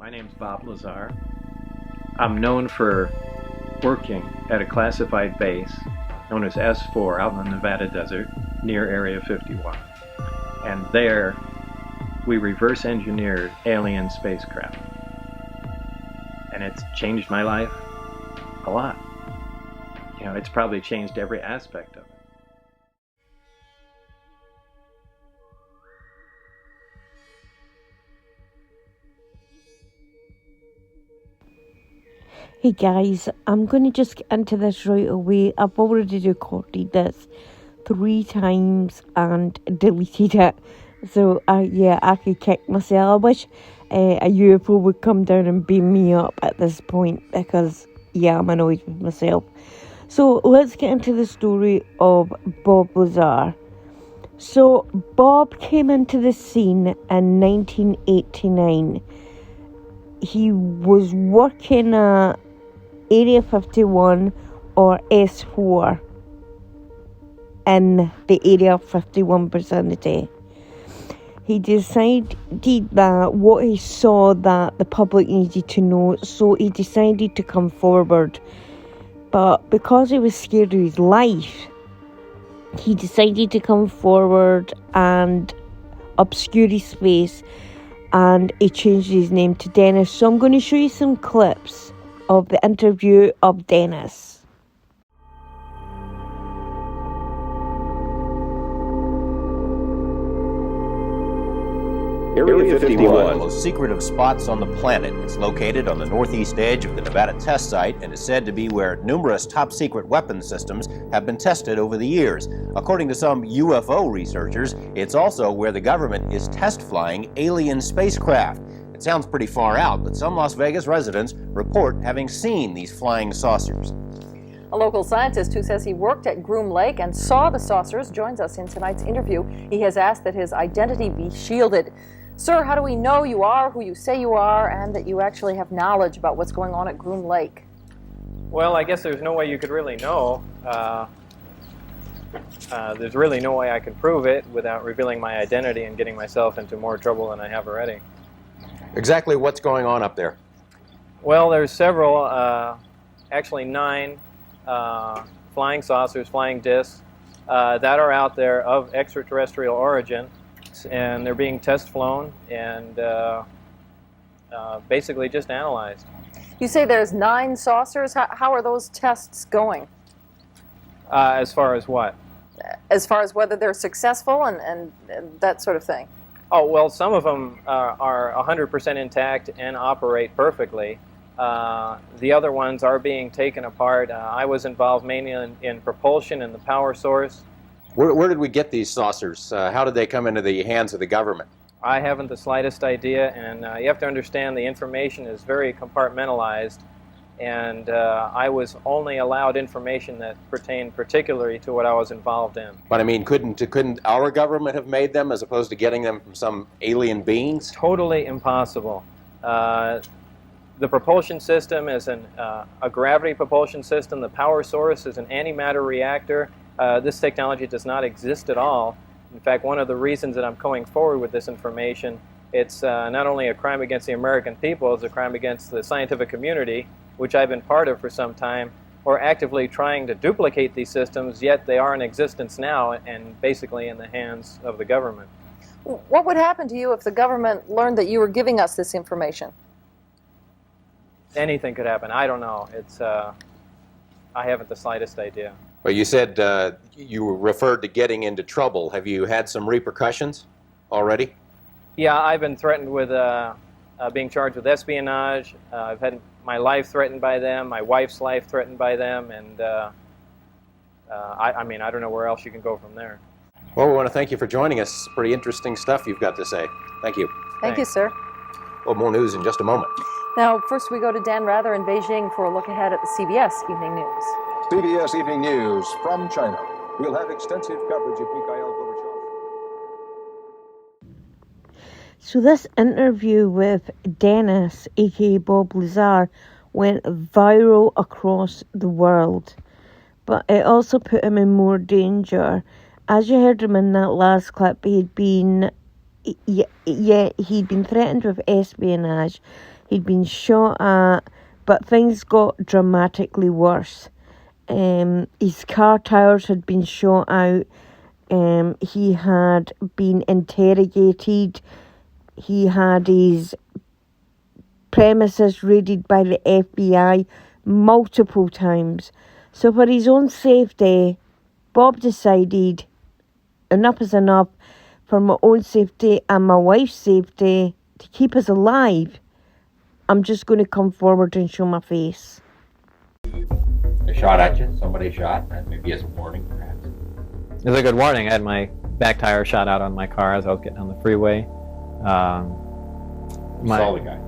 My name's Bob Lazar. I'm known for working at a classified base known as S4 out in the Nevada desert near Area 51. And there, we reverse engineered alien spacecraft. And it's changed my life a lot. You know, it's probably changed every aspect of it. Hey guys, I'm going to just get into this right away. I've already recorded this 3 times and deleted it. So, I could kick myself. I wish a UFO would come down and beam me up at this point because, I'm annoyed with myself. So, let's get into the story of Bob Lazar. So, Bob came into the scene in 1989. He was working at Area 51 or S4 in the Area 51 vicinity. He decided that what he saw that the public needed to know, so he decided to come forward. But because he was scared of his life, he decided to come forward and obscure his face, and he changed his name to Dennis. So I'm going to show you some clips of the interview of Dennis. Area 51, one of the most secret of spots on the planet. It's located on the northeast edge of the Nevada test site and is said to be where numerous top-secret weapons systems have been tested over the years. According to some UFO researchers, it's also where the government is test flying alien spacecraft. It sounds pretty far out, but some Las Vegas residents report having seen these flying saucers. A local scientist who says he worked at Groom Lake and saw the saucers joins us in tonight's interview. He has asked that his identity be shielded. Sir, how do we know you are who you say you are and that you actually have knowledge about what's going on at Groom Lake? Well, I guess there's no way you could really know. There's really no way I could prove it without revealing my identity and getting myself into more trouble than I have already. Exactly what's going on up there? Well, there's several, actually 9 flying saucers, flying discs that are out there of extraterrestrial origin, and they're being test flown and basically just analyzed. You say there's 9 saucers. How are those tests going? As far as what? As far as whether they're successful and that sort of thing. Oh, well, some of them are 100% intact and operate perfectly. The other ones are being taken apart. I was involved mainly in propulsion and the power source. Where did we get these saucers? How did they come into the hands of the government? I haven't the slightest idea, and you have to understand the information is very compartmentalized, and I was only allowed information that pertained particularly to what I was involved in. But I mean, couldn't our government have made them as opposed to getting them from some alien beings? Totally impossible. The propulsion system is a gravity propulsion system. The power source is an antimatter reactor. This technology does not exist at all. In fact, one of the reasons that I'm going forward with this information, it's not only a crime against the American people, it's a crime against the scientific community, which I've been part of for some time. We're actively trying to duplicate these systems, yet they are in existence now and basically in the hands of the government. What would happen to you if the government learned that you were giving us this information? Anything could happen. I don't know. I haven't the slightest idea. Well, you said you referred to getting into trouble. Have you had some repercussions already? Yeah, I've been threatened with being charged with espionage. I've had my life threatened by them, my wife's life threatened by them, and I mean, I don't know where else you can go from there. Well, we want to thank you for joining us. Pretty interesting stuff you've got to say. Thank you. Thank you, sir. Well, more news in just a moment. Now, first we go to Dan Rather in Beijing for a look ahead at the CBS Evening News. CBS Evening News from China. We'll have extensive coverage of Mikhail Gorbachev. So this interview with Dennis, aka Bob Lazar, went viral across the world. But it also put him in more danger. As you heard him in that last clip, he'd been threatened with espionage. He'd been shot at, but things got dramatically worse. His car tires had been shot out. He had been interrogated. He had his premises raided by the FBI multiple times. So for his own safety, Bob decided enough is enough. For my own safety and my wife's safety, to keep us alive, I'm just going to come forward and show my face. They shot at you, somebody shot, and maybe as a warning, perhaps. It was a good warning. I had my back tire shot out on my car as I was getting on the freeway. You saw the guy.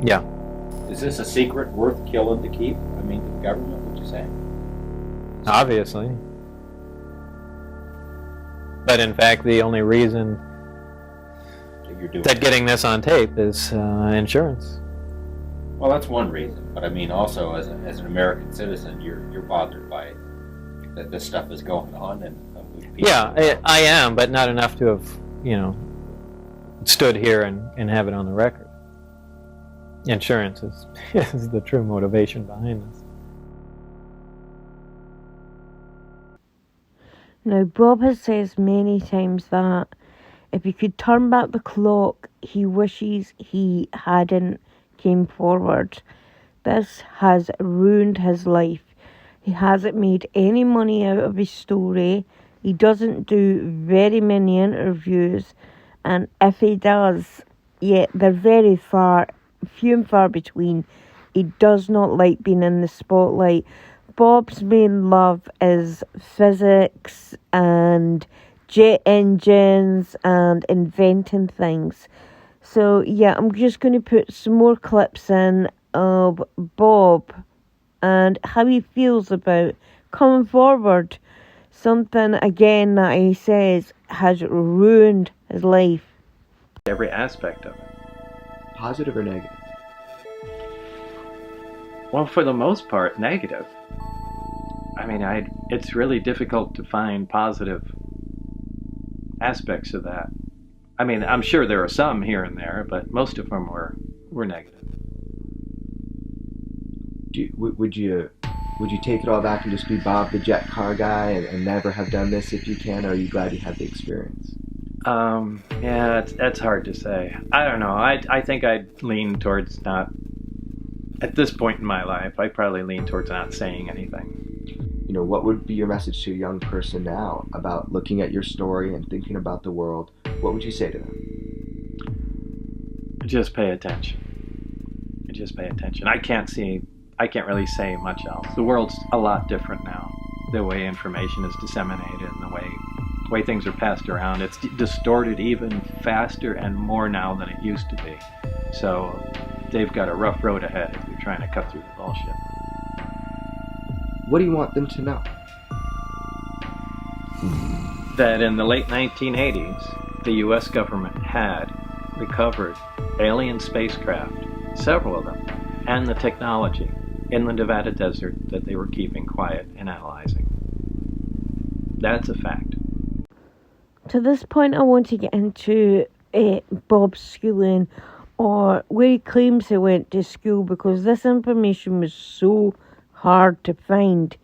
Yeah. Is this a secret worth killing to keep? I mean, the government, would you say? Obviously. But in fact, the only reason You're doing that getting this on tape is insurance. Well, that's one reason, but I mean, also as an American citizen, you're bothered by that this stuff is going on, and people. Yeah, I am, but not enough to have, stood here and have it on the record. Insurance is the true motivation behind this. Now, Bob has said many times that if he could turn back the clock, he wishes he hadn't came forward. This has ruined his life. He hasn't made any money out of his story. He doesn't do very many interviews, and if he does, they're very few and far between. He does not like being in the spotlight. Bob's main love is physics and jet engines and inventing things. So I'm just going to put some more clips in of Bob and how he feels about coming forward. Something, again, that he says has ruined his life. Every aspect of it. Positive or negative? Well, for the most part, negative. I mean, it's really difficult to find positive aspects of that. I mean, I'm sure there are some here and there, but most of them were negative. Would you take it all back and just be Bob the jet car guy and never have done this if you can, or are you glad you had the experience? That's hard to say. I don't know. I think I'd lean towards not, at this point in my life, I'd probably lean towards not saying anything. What would be your message to a young person now about looking at your story and thinking about the world? What would you say to them? Just pay attention. Just pay attention. I can't really say much else. The world's a lot different now. The way information is disseminated and the way things are passed around, it's distorted even faster and more now than it used to be. So they've got a rough road ahead if you're trying to cut through the bullshit. What do you want them to know? That in the late 1980s, the U.S. government had recovered alien spacecraft, several of them, and the technology in the Nevada desert that they were keeping quiet and analyzing. That's a fact. To this point, I want to get into Bob's schooling, or where he claims he went to school, because this information was so hard to find.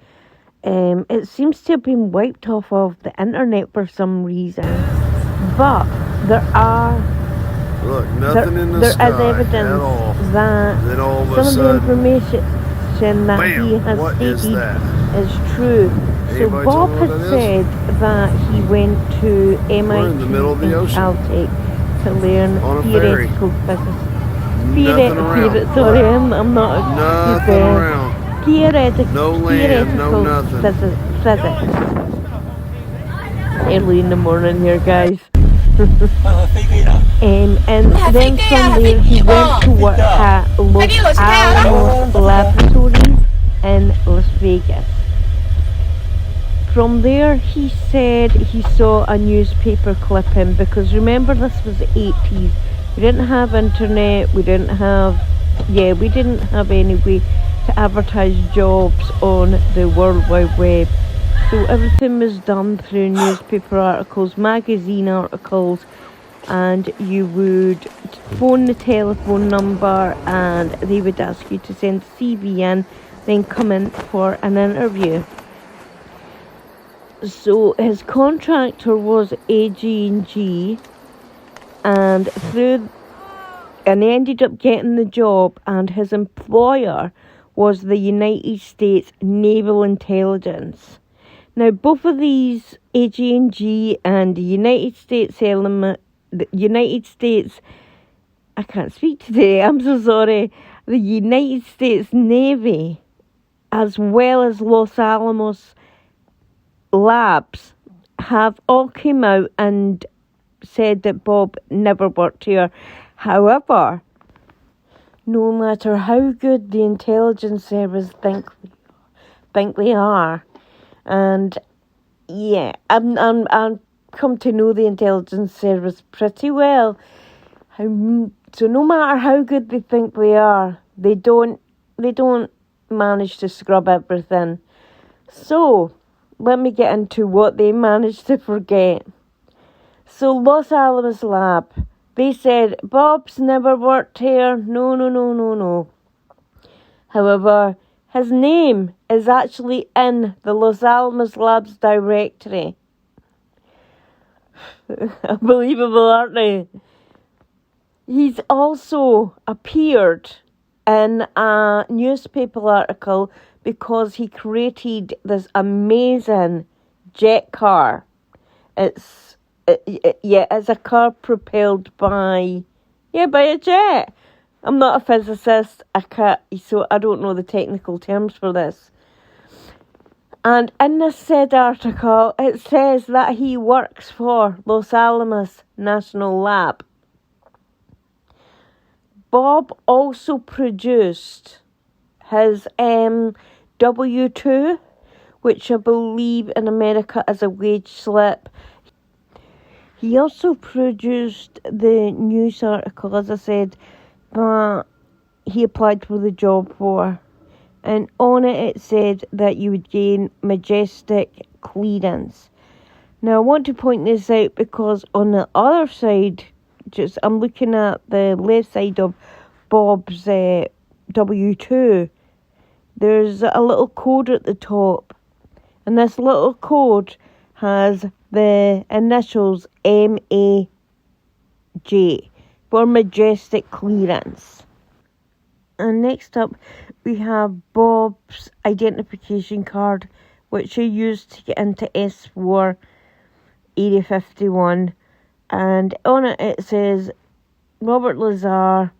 It seems to have been wiped off of the internet for some reason, but there is evidence that some of the information that he has stated is true. So Bob has said that he went to MIT and Caltech to learn theoretical physics. I'm not theoretical physics. Early in the morning here, guys. And then from there he went to work at Los Alamos Laboratories in Las Vegas. From there he said he saw a newspaper clipping, because remember, this was the 80s. We didn't have internet, we didn't have any way to advertise jobs on the World Wide Web. So everything was done through newspaper articles, magazine articles, and you would phone the telephone number and they would ask you to send a CV in, then come in for an interview. So his contractor was AG&G, and he ended up getting the job, and his employer was the United States Naval Intelligence. Now, both of these, AG&G and the United States I can't speak today, I'm so sorry, the United States Navy, as well as Los Alamos Labs, have all come out and said that Bob never worked here. However, no matter how good the intelligence service think they are, and yeah, I'm come to know the intelligence service pretty well. So no matter how good they think they are, they don't manage to scrub everything. So let me get into what they managed to forget. So Los Alamos Lab, they said, Bob's never worked here. No. However, his name is actually in the Los Alamos Labs directory. Unbelievable, aren't they? He's also appeared in a newspaper article because he created this amazing jet car. It's a car propelled by a jet. I'm not a physicist, so I don't know the technical terms for this. And in this said article, it says that he works for Los Alamos National Lab. Bob also produced his W-2, which I believe in America is a wage slip. He also produced the news article, as I said, that he applied for the job for. And on it said that you would gain majestic clearance. Now I want to point this out because on the other side, I'm looking at the left side of Bob's W-2. There's a little code at the top, and this little code has the initials MAJ for majestic clearance. And next up, we have Bob's identification card, which he used to get into S4 Area 51. And on it says, Robert Lazar,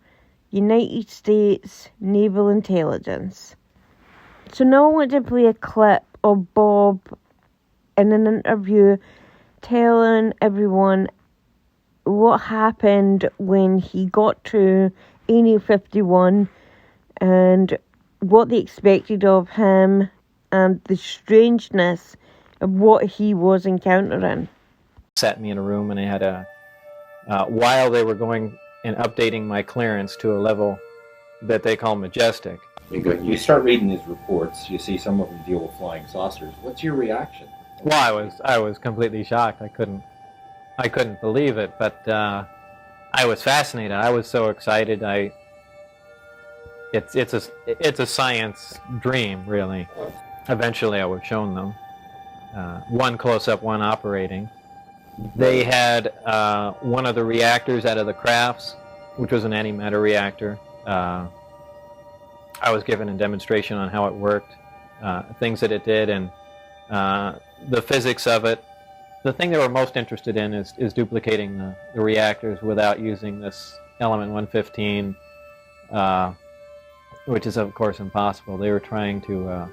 United States Naval Intelligence. So now I want to play a clip of Bob in an interview telling everyone what happened when he got to Area 51 and what they expected of him and the strangeness of what he was encountering. Sat me in a room and they had while they were going and updating my clearance to a level that they call majestic. You start reading these reports, you see some of them deal with flying saucers. What's your reaction? Well, I was completely shocked. I couldn't believe it, but I was fascinated. I was so excited. It's a science dream, really. Eventually, I was shown them. One close-up, one operating. They had one of the reactors out of the crafts, which was an antimatter reactor. I was given a demonstration on how it worked, things that it did, and the physics of it. The thing they were most interested in is duplicating the reactors without using this element 115, which is of course impossible. They were trying to,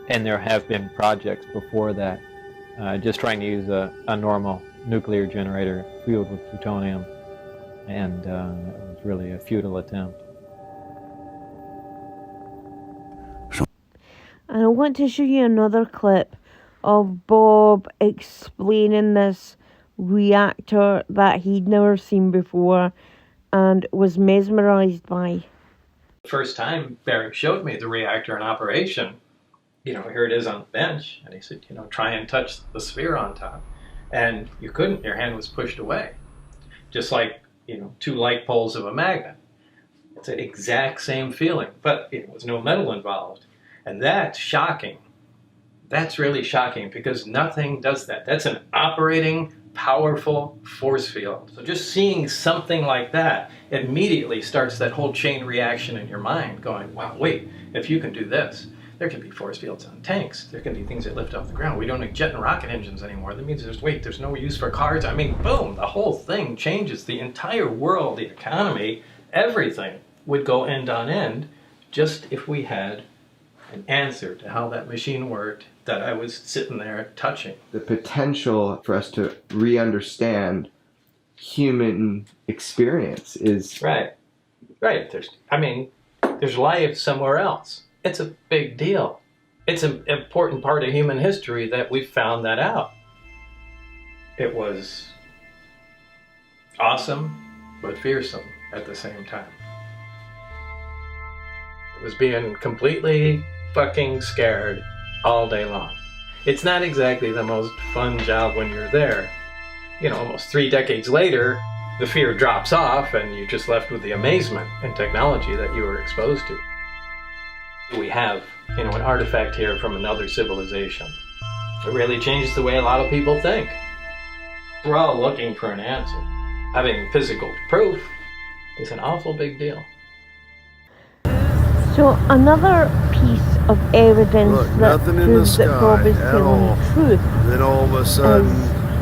and there have been projects before that, just trying to use a normal nuclear generator fueled with plutonium, and it was really a futile attempt. And I want to show you another clip of Bob explaining this reactor that he'd never seen before and was mesmerized by. The first time Barry showed me the reactor in operation, here it is on the bench, and he said, try and touch the sphere on top. And you couldn't, your hand was pushed away. just like, two like poles of a magnet. It's the exact same feeling, but there was no metal involved. And that's shocking. That's really shocking because nothing does that. That's an operating, powerful force field. So just seeing something like that immediately starts that whole chain reaction in your mind going, wow, wait, if you can do this, there can be force fields on tanks. There can be things that lift off the ground. We don't need jet and rocket engines anymore. That means there's no use for cars. I mean, boom, the whole thing changes. The entire world, the economy, everything would go end on end just if we had an answer to how that machine worked that I was sitting there touching. The potential for us to re-understand human experience is... Right. There's life somewhere else. It's a big deal. It's an important part of human history that we found that out. It was awesome, but fearsome at the same time. It was being completely fucking scared all day long. It's not exactly the most fun job when you're there. Almost 3 decades later, the fear drops off and you're just left with the amazement and technology that you were exposed to. We have, an artifact here from another civilization. It really changes the way a lot of people think. We're all looking for an answer. Having physical proof is an awful big deal. So another piece of evidence that proves that Bob is telling the truth. Then all of a sudden,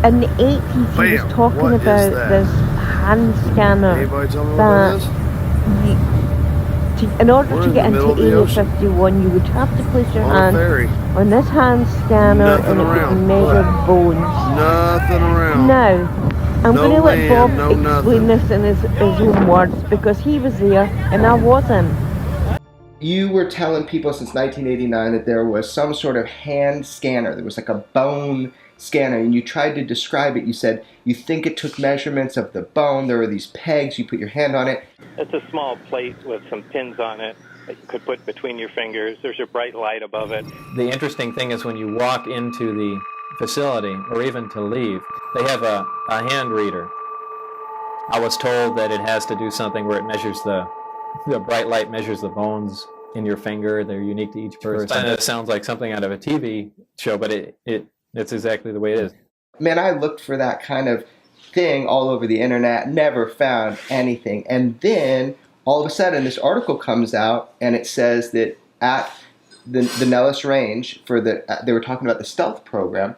in the 80s, he was talking about this hand scanner anybody tell me what that in order to get into Area 51, you would have to place your hand on this hand scanner and it would measure bones. Nothing around. Now, I'm going to let Bob explain this in his own words because he was there and I wasn't. You were telling people since 1989 that there was some sort of hand scanner. There was like a bone scanner, and you tried to describe it. You said you think it took measurements of the bone. There were these pegs. You put your hand on it. It's a small plate with some pins on it that you could put between your fingers. There's a bright light above it. The interesting thing is when you walk into the facility, or even to leave, they have a hand reader. I was told that it has to do something where it measures the bright light measures the bones in your finger. They're unique to each person. It sounds like something out of a TV show, but it's exactly the way it is. Man, I looked for that kind of thing all over the internet, never found anything. And then all of a sudden this article comes out and it says that at the Nellis Range they were talking about the stealth program,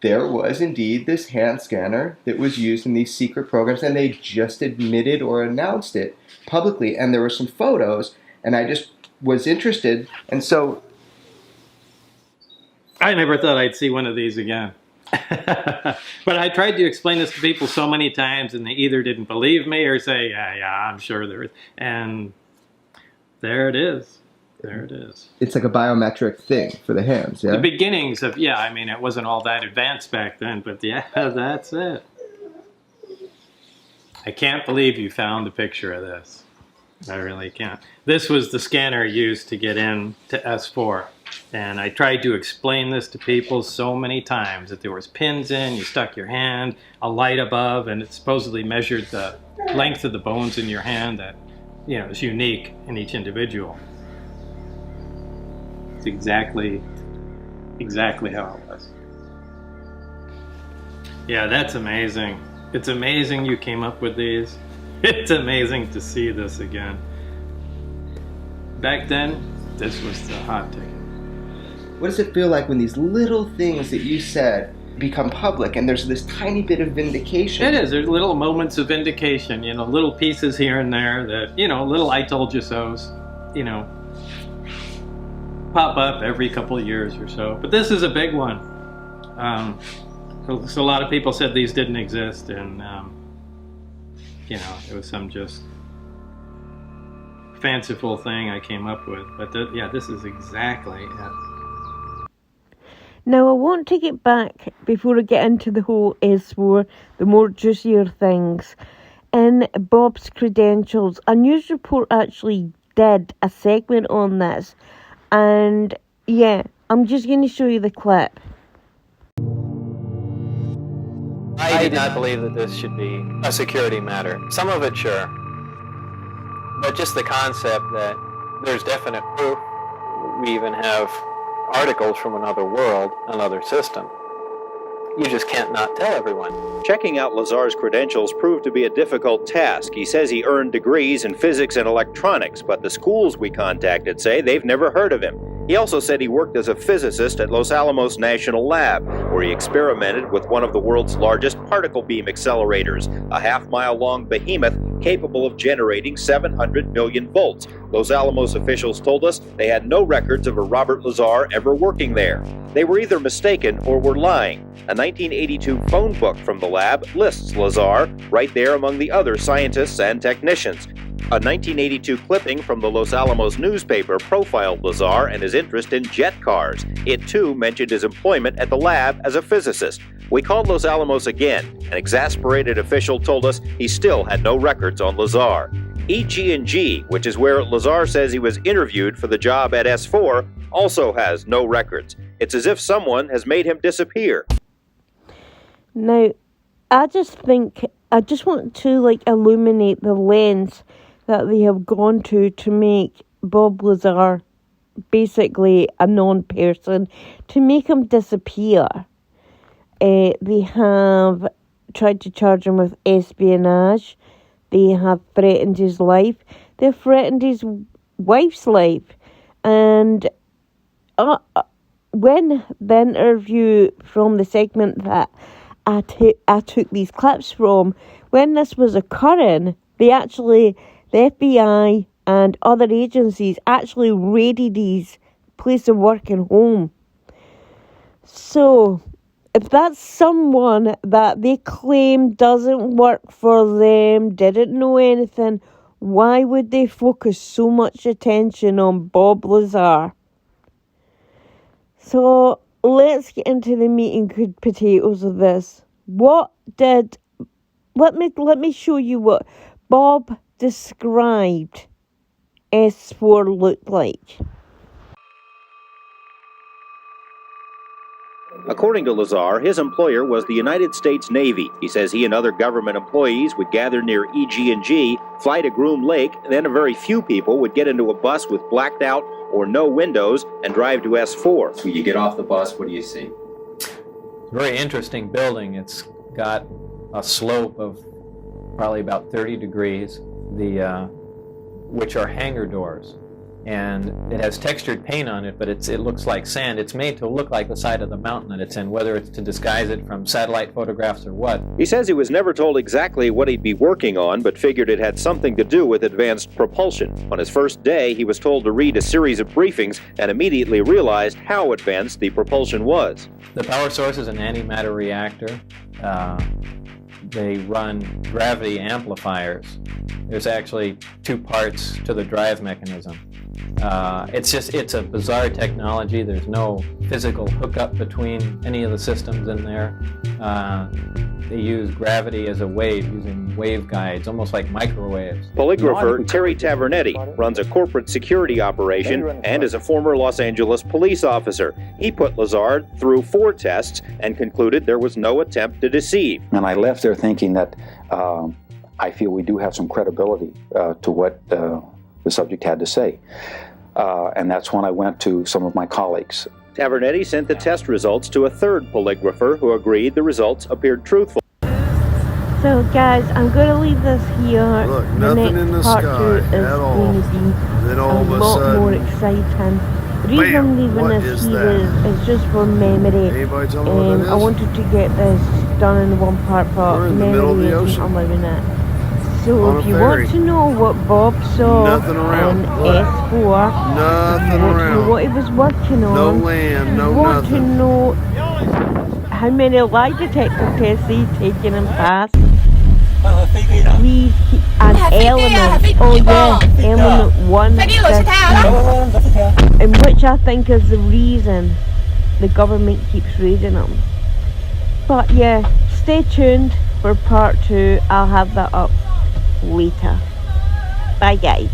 there was indeed this hand scanner that was used in these secret programs, and they just admitted or announced it publicly, and there were some photos, and I just was interested, and so I never thought I'd see one of these again. But I tried to explain this to people so many times, and they either didn't believe me or say, yeah, I'm sure there is. And there it is. There it is. It's like a biometric thing for the hands, yeah? The beginnings of, it wasn't all that advanced back then, but that's it. I can't believe you found a picture of this. I really can't. This was the scanner used to get in to S4. And I tried to explain this to people so many times, that there was pins in, you stuck your hand, a light above, and it supposedly measured the length of the bones in your hand that, is unique in each individual. It's exactly how it was. Yeah, that's amazing. It's amazing you came up with these. It's amazing to see this again. Back then, this was the hot ticket. What does it feel like when these little things that you said become public and there's this tiny bit of vindication? It is. There's little moments of vindication, little pieces here and there that, little I told you so's, pop up every couple of years or so. But this is a big one. So a lot of people said these didn't exist, and it was some just fanciful thing I came up with. But this is exactly it. Now I want to get back, before I get into the whole S4, the more juicier things. In Bob's credentials, a news report actually did a segment on this. And I'm just going to show you the clip. I I did not believe that this should be a security matter. Some of it, sure. But just the concept that there's definite proof. We even have articles from another world, another system. You just can't not tell everyone. Checking out Lazar's credentials proved to be a difficult task. He says he earned degrees in physics and electronics, but the schools we contacted say they've never heard of him. He also said he worked as a physicist at Los Alamos National Lab, where he experimented with one of the world's largest particle beam accelerators, a half-mile-long behemoth capable of generating 700 million volts. Los Alamos officials told us they had no records of a Robert Lazar ever working there. They were either mistaken or were lying. A 1982 phone book from the lab lists Lazar right there among the other scientists and technicians. A 1982 clipping from the Los Alamos newspaper profiled Lazar and his interest in jet cars. It too mentioned his employment at the lab as a physicist. We called Los Alamos again. An exasperated official told us he still had no records on Lazar. EG&G, which is where Lazar says he was interviewed for the job at S4, also has no records. It's as if someone has made him disappear. Now, I just want to illuminate the lens that they have gone to make Bob Lazar basically a non-person, to make him disappear. They have tried to charge him with espionage. They have threatened his life. They've threatened his wife's life. And when the interview from the segment that I took these clips from, when this was occurring, the FBI and other agencies actually raided his place of work and home. So, if that's someone that they claim doesn't work for them, didn't know anything, why would they focus so much attention on Bob Lazar? So, let's get into the meat and good potatoes of this. Let me show you what Bob described S4 looked like. According to Lazar, his employer was the United States Navy. He says he and other government employees would gather near EG&G, fly to Groom Lake, and then a very few people would get into a bus with blacked out or no windows and drive to S4. When you get off the bus, what do you see? Very interesting building. It's got a slope of probably about 30 degrees, which are hangar doors. And it has textured paint on it, but it looks like sand. It's made to look like the side of the mountain that it's in, whether it's to disguise it from satellite photographs or what. He says he was never told exactly what he'd be working on, but figured it had something to do with advanced propulsion. On his first day, he was told to read a series of briefings and immediately realized how advanced the propulsion was. The power source is an antimatter reactor. They run gravity amplifiers. There's actually two parts to the drive mechanism. It's a bizarre technology. There's no physical hookup between any of the systems in there. They use gravity as a wave, using waveguides, almost like microwaves. Polygrapher Terry Tavernetti runs a corporate security operation and is a former Los Angeles police officer. He put Lazar through 4 tests and concluded there was no attempt to deceive. And I left there thinking that I feel we do have some credibility to what the subject had to say. And that's when I went to some of my colleagues. Tavernetti sent the test results to a third polygrapher who agreed the results appeared truthful. So guys, I'm going to leave this here. Look, the nothing next in the part sky 2 is at all. going to be Then all of a lot sudden, more exciting. The reason I'm bam, leaving what this is here that? is just for memory. Anybody tell me what that is? I wanted to get this done in one part, but We're in the middle of the memory ocean. isn't allowing it. So On a if you ferry. want to know what Bob saw Nothing around. in Look. S4, Nothing you want to know around. what he was working on, No land, no you want to nothing. know how many lie detector tests he's taken and passed, please keep an element, element 115, in which I think is the reason the government keeps raiding them. But yeah, stay tuned for part 2. I'll have that up later. Bye guys.